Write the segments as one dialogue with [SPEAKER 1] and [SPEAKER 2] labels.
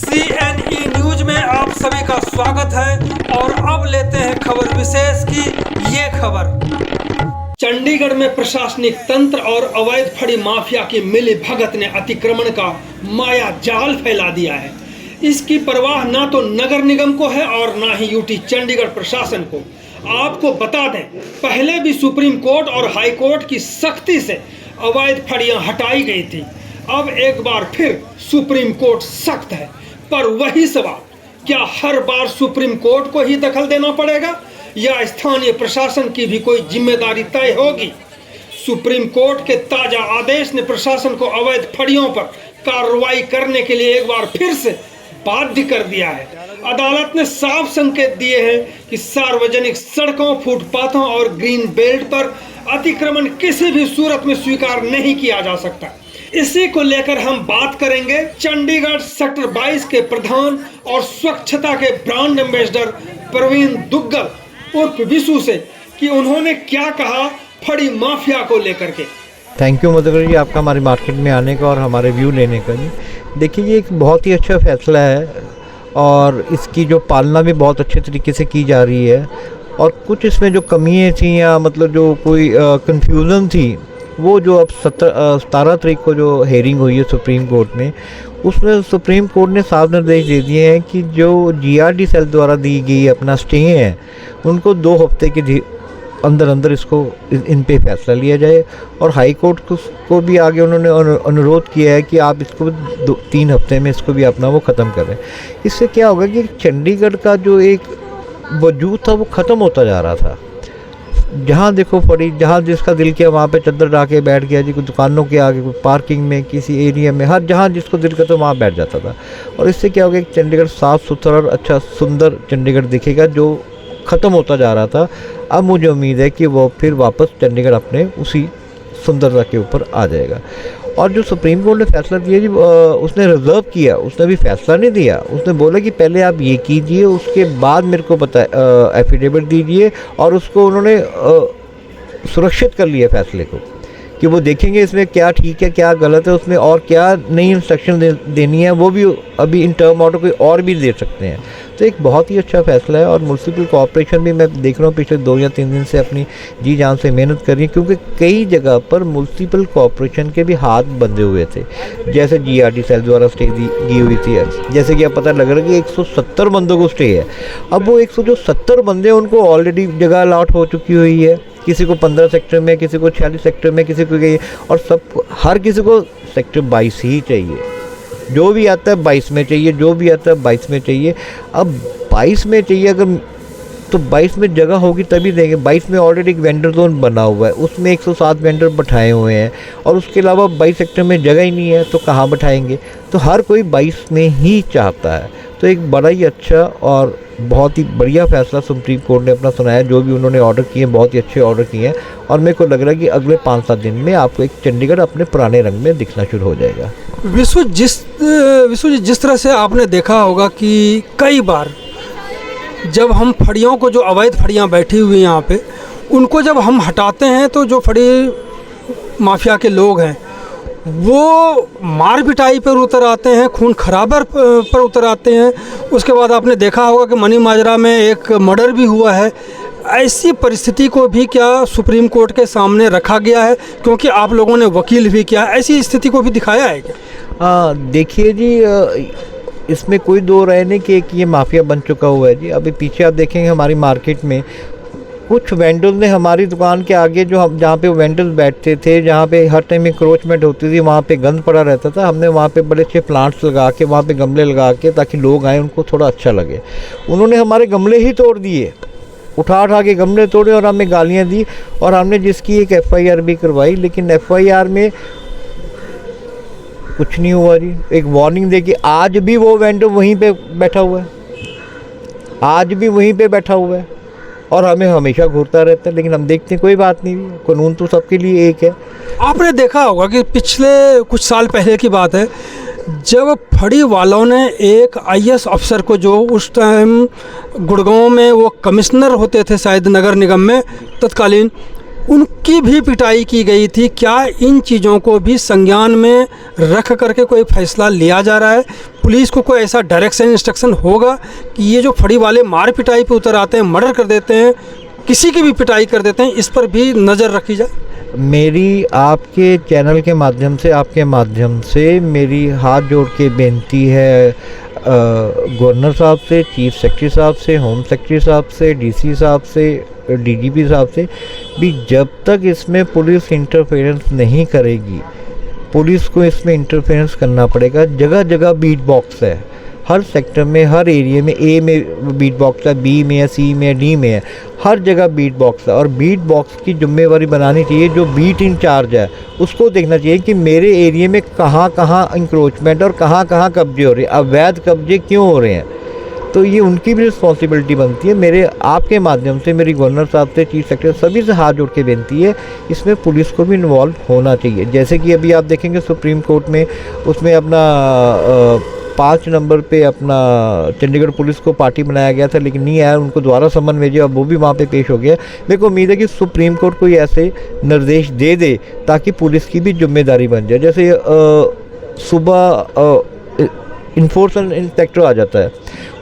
[SPEAKER 1] CNE news में आप सभी का स्वागत है और अब लेते हैं खबर विशेष की ये खबर। चंडीगढ़ में प्रशासनिक तंत्र और अवैध फड़ी माफिया की मिली भगत ने अतिक्रमण का माया जाल फैला दिया है। इसकी परवाह ना तो नगर निगम को है और ना ही यूटी चंडीगढ़ प्रशासन को। आपको बता दें, पहले भी सुप्रीम कोर्ट और हाई कोर्ट की सख्ती से अवैध फड़ियां हटाई गई थी। अब एक बार फिर सुप्रीम कोर्ट सख्त है, पर वही सवाल, क्या हर बार सुप्रीम कोर्ट को ही दखल देना पड़ेगा या स्थानीय प्रशासन की भी कोई जिम्मेदारी तय होगी? सुप्रीम कोर्ट के ताजा आदेश ने प्रशासन को अवैध फड़ियों पर कार्रवाई करने के लिए एक बार फिर से बाध्य कर दिया है। अदालत ने साफ संकेत दिए हैं कि सार्वजनिक सड़कों, फुटपाथों और ग्रीन बेल्ट पर अतिक्रमण किसी भी सूरत में स्वीकार नहीं किया जा सकता। इसी को लेकर हम बात करेंगे चंडीगढ़ सेक्टर 22 के प्रधान और स्वच्छता के ब्रांड एम्बेसडर प्रवीण दुग्गल उर्फ विशु से कि उन्होंने क्या कहा फड़ी माफिया को लेकर के।
[SPEAKER 2] थैंक यू मधुकर जी, आपका हमारी मार्केट में आने का और हमारे व्यू लेने का जी। देखिए, ये एक बहुत ही अच्छा फैसला है और इसकी जो पालना भी बहुत अच्छे तरीके से की जा रही है। और कुछ इसमें जो कमियाँ थी या मतलब जो कोई कन्फ्यूज़न थी, वो जो अब 17 तारीख को जो हेयरिंग हुई है सुप्रीम कोर्ट में, उसमें सुप्रीम कोर्ट ने साफ निर्देश दे दिए हैं कि जो GRD सेल द्वारा दी गई अपना स्टे है, उनको 2 हफ्ते के अंदर इसको इन पे फैसला लिया जाए। और हाई कोर्ट को भी आगे उन्होंने अनुरोध किया है कि आप इसको 3 हफ्ते में इसको भी अपना वो ख़त्म करें। इससे क्या होगा कि चंडीगढ़ का जो एक वजूद था वो ख़त्म होता जा रहा था। जहाँ देखो फड़ी, जहाँ जिसका दिल किया वहाँ पे चद्दर ढा के बैठ गया जी, कोई दुकानों के आगे, कोई पार्किंग में, किसी एरिया में, हर जहाँ जिसको दिल करता वहाँ बैठ जाता था। और इससे क्या होगा कि चंडीगढ़ साफ़ सुथरा और अच्छा सुंदर चंडीगढ़ दिखेगा, जो ख़त्म होता जा रहा था। अब मुझे उम्मीद है कि वो फिर वापस चंडीगढ़ अपने उसी सुंदरता के ऊपर आ जाएगा। और जो सुप्रीम कोर्ट ने फैसला दिया जी, उसने रिजर्व किया, उसने भी फैसला नहीं दिया। उसने बोला कि पहले आप ये कीजिए, उसके बाद मेरे को एफिडेविट दीजिए। और उसको उन्होंने सुरक्षित कर लिया फैसले को कि वो देखेंगे इसमें क्या ठीक है, क्या गलत है, उसमें और क्या नई इंस्ट्रक्शन देनी है, वो भी अभी इन टर्म ऑर्डर कोई और भी दे सकते हैं। तो एक बहुत ही अच्छा फैसला है। और म्यूनसिपल कॉर्पोरेशन भी, मैं देख रहा हूँ पिछले 2 या 3 दिन से अपनी जी जान से मेहनत कर रही है, क्योंकि कई जगह पर म्यूनसिपल कॉर्पोरेशन के भी हाथ बंधे हुए थे। जैसे GRD सेल द्वारा स्टे दी हुई थी, जैसे कि अब पता लग रहा है कि 170 बंदों को स्टे है। अब वो 170 बंदे, उनको ऑलरेडी जगह अलॉट हो चुकी हुई है। किसी को 15 सेक्टर में, किसी को 46 सेक्टर में, किसी को गई, और हर किसी को सेक्टर 22 ही चाहिए। जो भी आता है 22 में चाहिए, जो भी आता है 22 में चाहिए। अब 22 में चाहिए अगर, तो 22 में जगह होगी तभी देंगे। 22 में ऑलरेडी एक वेंडर जोन बना हुआ है, उसमें 107 वेंडर बैठाए हुए हैं, और उसके अलावा 22 सेक्टर में जगह ही नहीं है, तो कहाँ बैठाएंगे? तो हर कोई 22 में ही चाहता है। तो एक बड़ा ही अच्छा और बहुत ही बढ़िया फैसला सुप्रीम कोर्ट ने अपना सुनाया। जो भी उन्होंने ऑर्डर किए हैं, बहुत ही अच्छे ऑर्डर किए हैं। और मेरे को लग रहा है कि अगले 5-7 दिन में आपको एक चंडीगढ़ अपने पुराने रंग में दिखना शुरू हो जाएगा।
[SPEAKER 1] विशु जी, जिस तरह से आपने देखा होगा कि कई बार जब हम फड़ियों को, जो अवैध फड़ियां बैठी हुई हैं यहाँ पे, उनको जब हम हटाते हैं तो जो फड़ी माफिया के लोग हैं वो मार पिटाई पर उतर आते हैं, खून खराबर पर उतर आते हैं। उसके बाद आपने देखा होगा कि मनी माजरा में एक मर्डर भी हुआ है। ऐसी परिस्थिति को भी क्या सुप्रीम कोर्ट के सामने रखा गया है? क्योंकि आप लोगों ने वकील भी किया, ऐसी स्थिति को भी दिखाया है क्या?
[SPEAKER 2] देखिए जी, इसमें कोई दो राय नहीं कि ये माफिया बन चुका हुआ है जी। अभी पीछे आप देखेंगे हमारी मार्केट में कुछ वेंडर्स ने हमारी दुकान के आगे, जो हम जहाँ पे वेंडर्स बैठते थे, जहाँ पे हर टाइम इंक्रोचमेंट होती थी, वहाँ पे गंद पड़ा रहता था, हमने वहाँ पे बड़े अच्छे प्लांट्स लगा के, वहाँ पे गमले लगा के, ताकि लोग आए उनको थोड़ा अच्छा लगे। उन्होंने हमारे गमले ही तोड़ दिए, उठा के गमले तोड़े और हमें गालियाँ दी। और हमने जिसकी एक FIR भी करवाई, लेकिन FIR में कुछ नहीं हुआ जी। एक वार्निंग दे के आज भी वो वेंडर वहीं पे बैठा हुआ है, आज भी वहीं पे बैठा हुआ है और हमें हमेशा घूरता रहता है। लेकिन हम देखते हैं कोई बात नहीं, कानून तो सबके लिए एक है।
[SPEAKER 1] आपने देखा होगा कि पिछले कुछ साल पहले की बात है, जब फड़ी वालों ने एक IAS अफसर को, जो उस टाइम गुड़गांव में वो कमिश्नर होते थे शायद नगर निगम में तत्कालीन, उनकी भी पिटाई की गई थी। क्या इन चीज़ों को भी संज्ञान में रख करके कोई फैसला लिया जा रहा है? पुलिस को कोई ऐसा डायरेक्शन इंस्ट्रक्शन होगा कि ये जो फड़ी वाले मार पिटाई पे उतर आते हैं, मर्डर कर देते हैं, किसी की भी पिटाई कर देते हैं, इस पर भी नज़र रखी जाए?
[SPEAKER 2] मेरी आपके चैनल के माध्यम से, आपके माध्यम से मेरी हाथ जोड़ के बेनती है गवर्नर साहब से, चीफ सेक्रेटरी साहब से, होम सेक्रेटरी साहब से, डीसी साहब से, डीजीपी साहब से भी, जब तक इसमें पुलिस इंटरफेरेंस नहीं करेगी, पुलिस को इसमें इंटरफेरेंस करना पड़ेगा। जगह जगह बीट बॉक्स है, हर सेक्टर में, हर एरिया में। ए में बीट बॉक्स है, बी में है, सी में है, डी में है, हर जगह बीट बॉक्स है। और बीट बॉक्स की जिम्मेवारी बनानी चाहिए, जो बीट इंचार्ज है उसको देखना चाहिए कि मेरे एरिया में कहाँ कहाँ इंक्रोचमेंट और कहाँ कहाँ कब्जे हो रहे हैं, अवैध कब्जे क्यों हो रहे हैं। तो ये उनकी भी रिस्पॉन्सिबिलिटी बनती है। मेरे आपके माध्यम से मेरी गवर्नर साहब से, चीफ सेक्रेटरी, सभी से हाथ जोड़ के बेनती है, इसमें पुलिस को भी इन्वॉल्व होना चाहिए। जैसे कि अभी आप देखेंगे सुप्रीम कोर्ट में, उसमें अपना 5 नंबर पे अपना चंडीगढ़ पुलिस को पार्टी बनाया गया था, लेकिन नहीं आया, उनको दोबारा समन भेजे, अब वो भी वहाँ पे पेश हो गया। मेरे को उम्मीद है कि सुप्रीम कोर्ट कोई ऐसे निर्देश दे दे ताकि पुलिस की भी जिम्मेदारी बन जाए। जैसे सुबह इन्फोर्समेंट इंस्पेक्टर आ जाता है,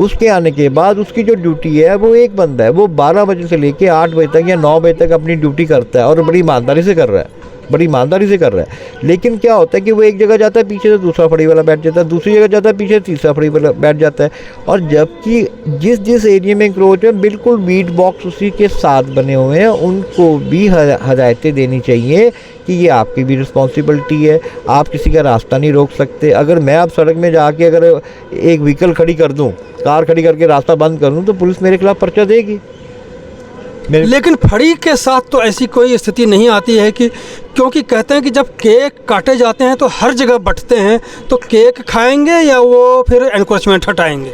[SPEAKER 2] उसके आने के बाद उसकी जो ड्यूटी है वो एक बंदा है, वो 12 बजे से लेके 8 बजे तक या 9 बजे तक अपनी ड्यूटी करता है और बड़ी ईमानदारी से कर रहा है, बड़ी ईमानदारी से कर रहा है। लेकिन क्या होता है कि वो एक जगह जाता है, पीछे से दूसरा फड़ी वाला बैठ जाता है, दूसरी जगह जाता है, पीछे से तीसरा फड़ी वाला बैठ जाता है। और जबकि जिस जिस एरिया में इंक्रोच है, बिल्कुल बीट बॉक्स उसी के साथ बने हुए हैं, उनको भी हदायतें देनी चाहिए कि ये आपकी भी रिस्पॉन्सिबिलिटी है, आप किसी का रास्ता नहीं रोक सकते। अगर मैं अब सड़क में जाके अगर एक व्हीकल खड़ी कर दूँ, कार खड़ी करके रास्ता बंद कर दूँ, तो पुलिस मेरे खिलाफ पर्चा देगी।
[SPEAKER 1] लेकिन फड़ी के साथ तो ऐसी कोई स्थिति नहीं आती है कि, क्योंकि कहते हैं कि जब केक काटे जाते हैं तो हर जगह बंटते हैं, तो केक खाएंगे या वो फिर एनक्रोचमेंट हटाएंगे?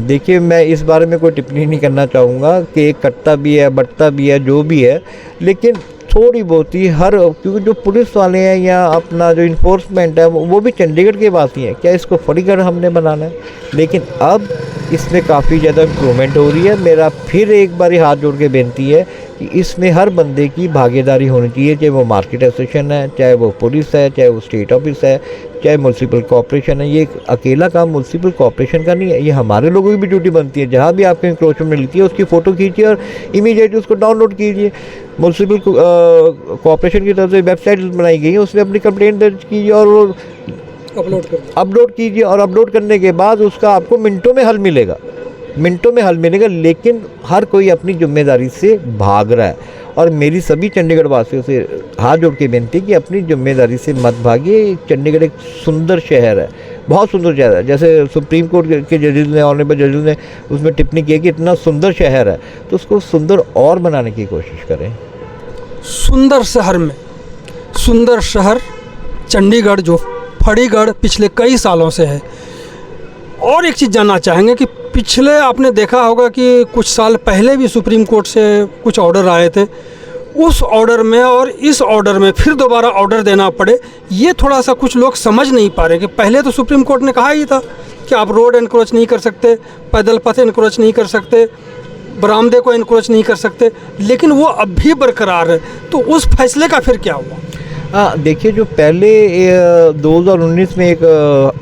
[SPEAKER 2] देखिए, मैं इस बारे में कोई टिप्पणी नहीं करना चाहूँगा। केक कटता भी है, बंटता भी है, जो भी है, लेकिन थोड़ी बहुत ही क्योंकि जो पुलिस वाले हैं या अपना जो इन्फोर्समेंट है वो भी चंडीगढ़ के वासी हैं, क्या इसको फरीगढ़ हमने बनाना है? लेकिन अब इसमें काफ़ी ज़्यादा इम्प्रूवमेंट हो रही है। मेरा फिर एक बार हाथ जोड़ के बेनती है कि इसमें हर बंदे की भागीदारी होनी चाहिए, चाहे वो मार्केट एसोसिएशन है, चाहे वो पुलिस है, चाहे वो स्टेट ऑफिस है, चाहे म्यूनसिपल कॉर्पोरेशन है। ये अकेला काम म्यूनसिपल कॉर्पोरेशन का नहीं है, ये हमारे लोगों की भी ड्यूटी बनती है। जहाँ भी आपको इंक्रोचमेंट मिलती है उसकी फ़ोटो खींचिए और इमीडिएटली उसको डाउनलोड कीजिए। म्यूनसिपल कॉर्पोरेशन की तरफ से वेबसाइट बनाई गई है, उसमें अपनी कंप्लेंट दर्ज कीजिए और वो अपलोड कीजिए। और अपलोड करने के बाद उसका आपको मिनटों में हल मिलेगा, मिनटों में हल मिलेगा। लेकिन हर कोई अपनी जिम्मेदारी से भाग रहा है, और मेरी सभी चंडीगढ़ वासियों से हाथ जोड़ के बेनती कि अपनी जिम्मेदारी से मत भागिए। चंडीगढ़ एक सुंदर शहर है, बहुत सुंदर शहर है। जैसे सुप्रीम कोर्ट के जजेस ने, ऑनरेबल जजेस ने उसमें टिप्पणी की है कि इतना सुंदर शहर है, तो उसको सुंदर और बनाने की कोशिश करें।
[SPEAKER 1] सुंदर शहर में सुंदर शहर चंडीगढ़, जो फड़ीगढ़ पिछले कई सालों से है। और एक चीज़ जानना चाहेंगे कि पिछले आपने देखा होगा कि कुछ साल पहले भी सुप्रीम कोर्ट से कुछ ऑर्डर आए थे, उस ऑर्डर में और इस ऑर्डर में फिर दोबारा ऑर्डर देना पड़े, ये थोड़ा सा कुछ लोग समझ नहीं पा रहे कि पहले तो सुप्रीम कोर्ट ने कहा ही था कि आप रोड एनक्रोच नहीं कर सकते, पैदल पथ एनक्रोच नहीं कर सकते, बरामदे को एनक्रोच नहीं कर सकते, लेकिन वो अब भी बरकरार है। तो उस फैसले का फिर क्या हुआ?
[SPEAKER 2] देखिए, जो पहले 2019 में एक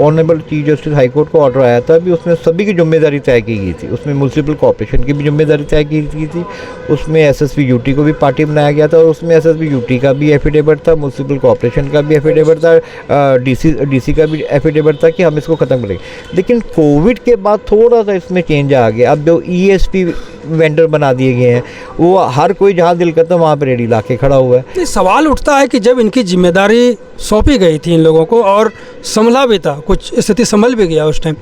[SPEAKER 2] honourable chief justice high court का ऑर्डर आया था, अभी उसमें सभी की जिम्मेदारी तय की गई थी। उसमें म्यूनसिपल कॉर्पोरेशन की भी जिम्मेदारी तय की गई थी, उसमें एसएसपी यूटी को भी पार्टी बनाया गया था, और उसमें एसएसपी यूटी का भी एफिडेविट था, म्यूनसिपल कॉर्पोरेशन का भी एफिडेविट था, डीसी का भी एफिडेविट था कि हम इसको ख़त्म करेंगे। लेकिन कोविड के बाद थोड़ा सा इसमें चेंज आ गया। अब जो ईएसपी वेंडर बना दिए गए हैं, वो हर कोई जहाँ दिल करता है वहाँ पर रेडी ला के खड़ा हुआ है।
[SPEAKER 1] सवाल उठता है कि जब इनकी जिम्मेदारी सौंपी गई थी इन लोगों को और संभला भी था, कुछ स्थिति संभल भी गया उस टाइम,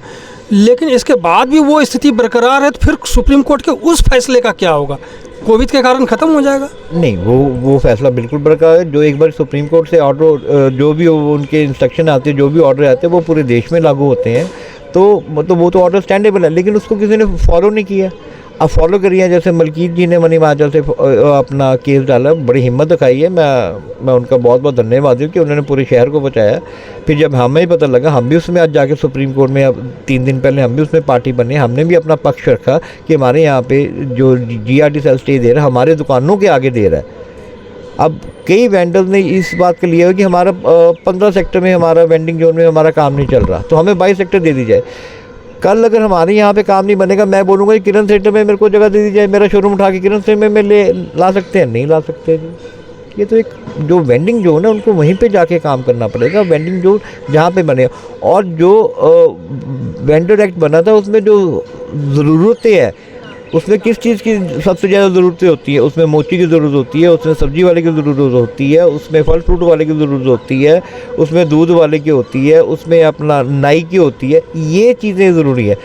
[SPEAKER 1] लेकिन इसके बाद भी वो स्थिति बरकरार है, तो फिर सुप्रीम कोर्ट के उस फैसले का क्या होगा? कोविड के कारण ख़त्म हो जाएगा? नहीं,
[SPEAKER 2] वो फैसला बिल्कुल बरकरार है। जो एक बार सुप्रीम कोर्ट से ऑर्डर, जो भी उनके इंस्ट्रक्शन आते हैं, जो भी ऑर्डर आते हैं, वो पूरे देश में लागू होते हैं। तो मतलब वो तो ऑर्डर स्टैंडेबल है, लेकिन उसको किसी ने फॉलो नहीं किया। अब फॉलो करिए, जैसे मलकीत जी ने मनी महाजन से अपना केस डाला, बड़ी हिम्मत दिखाई है। मैं उनका बहुत बहुत धन्यवाद हूँ कि उन्होंने पूरे शहर को बचाया। फिर जब हमें पता लगा, हम भी उसमें आज जाके सुप्रीम कोर्ट में, अब 3 दिन पहले हम भी उसमें पार्टी बने, हमने भी अपना पक्ष रखा कि हमारे यहाँ पे जो जीआरटी सेल स्टे दे रहा है, हमारे दुकानों के आगे दे रहा है। अब कई वेंडर्स ने इस बात के लिए है कि हमारा 15 सेक्टर में हमारा वेंडिंग जोन में हमारा काम नहीं चल रहा, तो हमें 22 सेक्टर दे दी जाए। कल अगर हमारे यहाँ पे काम नहीं बनेगा, मैं बोलूँगा कि किरण सेंटर में मेरे को जगह दे दी जाए, मेरा शोरूम उठा के किरण सेंटर में ले ला सकते हैं? नहीं ला सकते जी। ये तो एक जो वेंडिंग जोन है उनको वहीं पे जाके काम करना पड़ेगा, वेंडिंग जोन जहाँ पे बने। और जो वेंडर एक्ट बना था उसमें जो ज़रूरतें हैं, उसमें किस चीज़ की सबसे ज़्यादा ज़रूरतें होती है? उसमें मोची की ज़रूरत होती है, उसमें सब्ज़ी वाले की ज़रूरत होती है, उसमें फल फ्रूट वाले की ज़रूरत होती है, उसमें दूध वाले की होती है, उसमें अपना नाई की होती है। ये चीज़ें ज़रूरी है।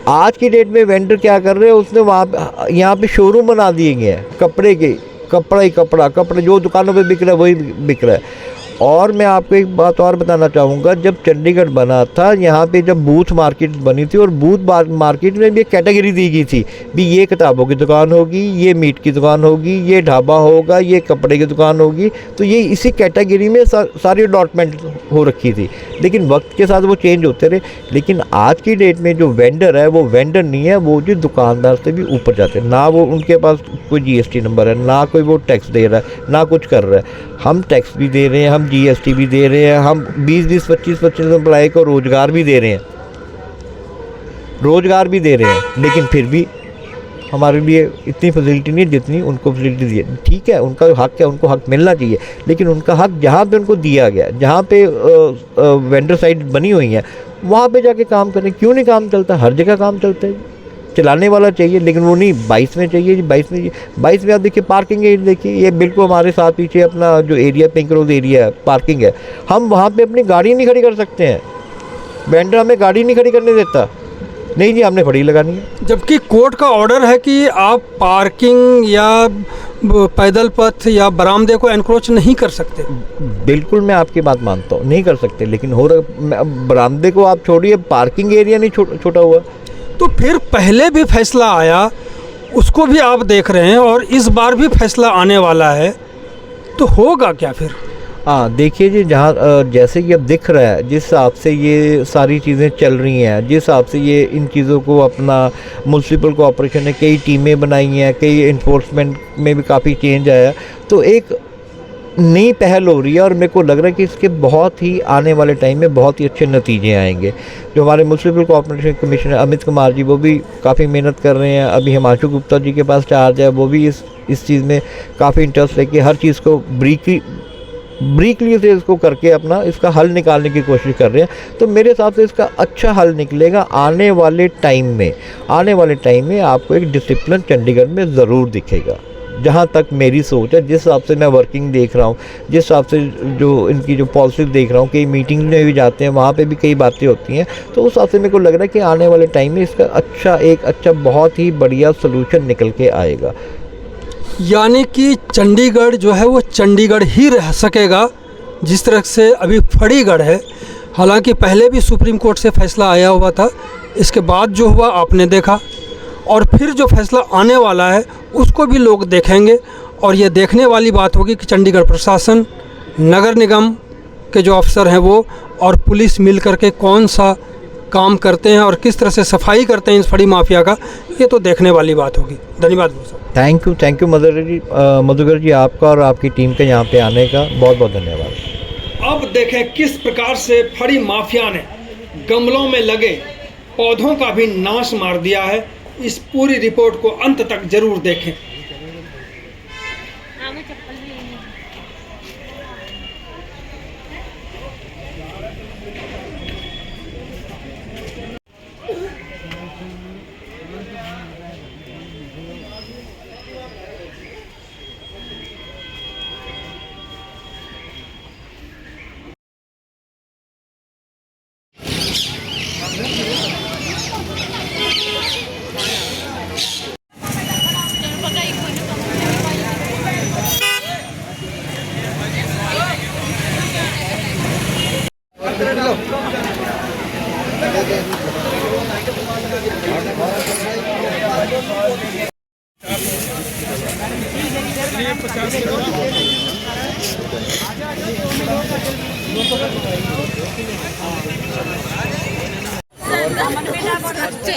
[SPEAKER 2] आज की डेट में वेंडर क्या कर रहे हैं, उसने वहाँ यहाँ पे शोरूम बना दिए गए हैं कपड़े के, कपड़ा ही कपड़ा जो दुकानों पे बिक रहा है वही बिक रहा है। और मैं आपको एक बात और बताना चाहूँगा, जब चंडीगढ़ बना था, यहाँ पे जब बूथ मार्केट बनी थी और बूथ मार्केट में भी एक कैटेगरी दी गई थी भी ये किताबों की दुकान होगी, ये मीट की दुकान होगी, ये ढाबा होगा, ये कपड़े की दुकान होगी। तो ये इसी कैटेगरी में सारी अलॉटमेंट हो रखी थी, लेकिन वक्त के साथ वो चेंज होते रहे। लेकिन आज की डेट में जो वेंडर है वो वेंडर नहीं है, वो जो दुकानदार से भी ऊपर जाते हैं। ना वो उनके पास कोई GST नंबर है, ना कोई वो टैक्स दे रहा है, ना कुछ कर रहा है। हम टैक्स भी दे रहे हैं, हम GST भी दे रहे हैं, हम 20-20, 25-25 एम्प्लॉय को रोज़गार भी दे रहे हैं, लेकिन फिर भी हमारे लिए इतनी फैसिलिटी नहीं जितनी उनको फैसिलिटी दी है। ठीक है, उनका हक है, उनको हक मिलना चाहिए, लेकिन उनका हक जहाँ पे उनको दिया गया, जहाँ पे वेंडर साइट बनी हुई है, वहाँ पे जाके काम करें। क्यों नहीं काम चलता? हर जगह काम चलता है। चलाने वाला चाहिए, लेकिन वो नहीं 22 में चाहिए जी। 22 में आप देखिए पार्किंग एरिया देखिए, ये बिल्कुल हमारे साथ पीछे अपना जो एरिया पिंक रोड एरिया है, पार्किंग है, हम वहाँ पे अपनी गाड़ी नहीं खड़ी कर सकते हैं। वेंडर हमें गाड़ी नहीं खड़ी करने देता, नहीं जी हमने खड़ी लगानी है।
[SPEAKER 1] जबकि कोर्ट का ऑर्डर है कि आप पार्किंग या पैदल पथ या बरामदे को एनक्रोच नहीं कर सकते।
[SPEAKER 2] बिल्कुल मैं आपकी बात मानता हूँ, नहीं कर सकते, लेकिन हो रहा बरामदे को आप छोड़िए, पार्किंग एरिया नहीं छोटा हुआ।
[SPEAKER 1] तो फिर पहले भी फैसला आया, उसको भी आप देख रहे हैं, और इस बार भी फैसला आने वाला है, तो होगा क्या फिर?
[SPEAKER 2] हाँ देखिए जी, जहाँ जैसे कि अब दिख रहा है, जिस हिसाब से ये सारी चीज़ें चल रही हैं, जिस हिसाब से ये इन चीज़ों को अपना म्युनिसिपल कॉर्पोरेशन ने कई टीमें बनाई हैं, कई इन्फोर्समेंट में भी काफ़ी चेंज आया, तो एक नई पहल हो रही है। और मेरे को लग रहा है कि इसके बहुत ही आने वाले टाइम में बहुत ही अच्छे नतीजे आएंगे। जो हमारे municipal corporation commissioner Amit Kumar ji, वो भी काफ़ी मेहनत कर रहे हैं। अभी हिमांशु गुप्ता जी के पास चार्ज है, वो भी इस चीज़ में काफ़ी इंटरेस्ट लेके हर चीज़ को ब्रीकली से इसको करके अपना इसका हल निकालने की कोशिश कर रहे हैं। तो मेरे हिसाब से इसका अच्छा हल निकलेगा आने वाले टाइम में आपको एक डिसिप्लिन चंडीगढ़ में ज़रूर दिखेगा। जहाँ तक मेरी सोच है, जिस हिसाब से मैं वर्किंग देख रहा हूँ, जिस हिसाब से जो इनकी जो पॉलिसीज देख रहा हूँ, कई मीटिंग्स में भी जाते हैं, वहाँ पे भी कई बातें होती हैं, तो उस हिसाब से मेरे को लग रहा है कि आने वाले टाइम में इसका एक बहुत ही बढ़िया सोल्यूशन निकल के आएगा।
[SPEAKER 1] यानी कि चंडीगढ़ जो है वो चंडीगढ़ ही रह सकेगा, जिस तरह से अभी फरीगढ़ है। हालांकि पहले भी सुप्रीम कोर्ट से फैसला आया हुआ था, इसके बाद जो हुआ आपने देखा, और फिर जो फैसला आने वाला है उसको भी लोग देखेंगे। और ये देखने वाली बात होगी कि चंडीगढ़ प्रशासन, नगर निगम के जो अफसर हैं वो, और पुलिस मिल कर के कौन सा काम करते हैं और किस तरह से सफाई करते हैं इस फड़ी माफिया का, ये तो देखने वाली बात होगी। धन्यवाद भूषण।
[SPEAKER 2] थैंक यू मधुकर जी, आपका और आपकी टीम के यहाँ पे आने का बहुत बहुत धन्यवाद।
[SPEAKER 1] अब देखें किस प्रकार से फड़ी माफिया ने गमलों में लगे पौधों का भी नाश मार दिया है। इस पूरी रिपोर्ट को अंत तक जरूर देखें।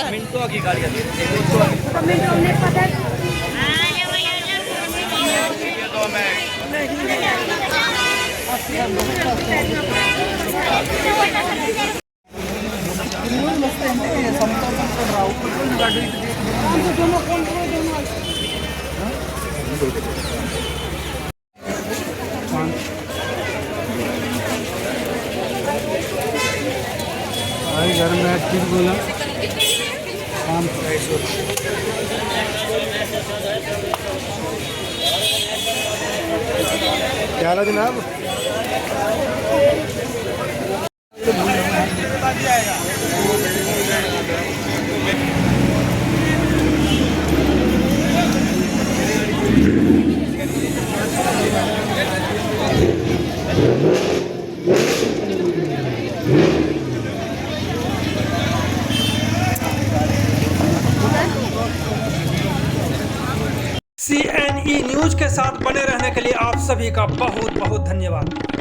[SPEAKER 3] मिनटों की गाड़ी है। भाई घर में चीज बोला काम क्या हाल है जनाब?
[SPEAKER 1] CNE न्यूज के साथ बने रहने के लिए आप सभी का बहुत बहुत धन्यवाद।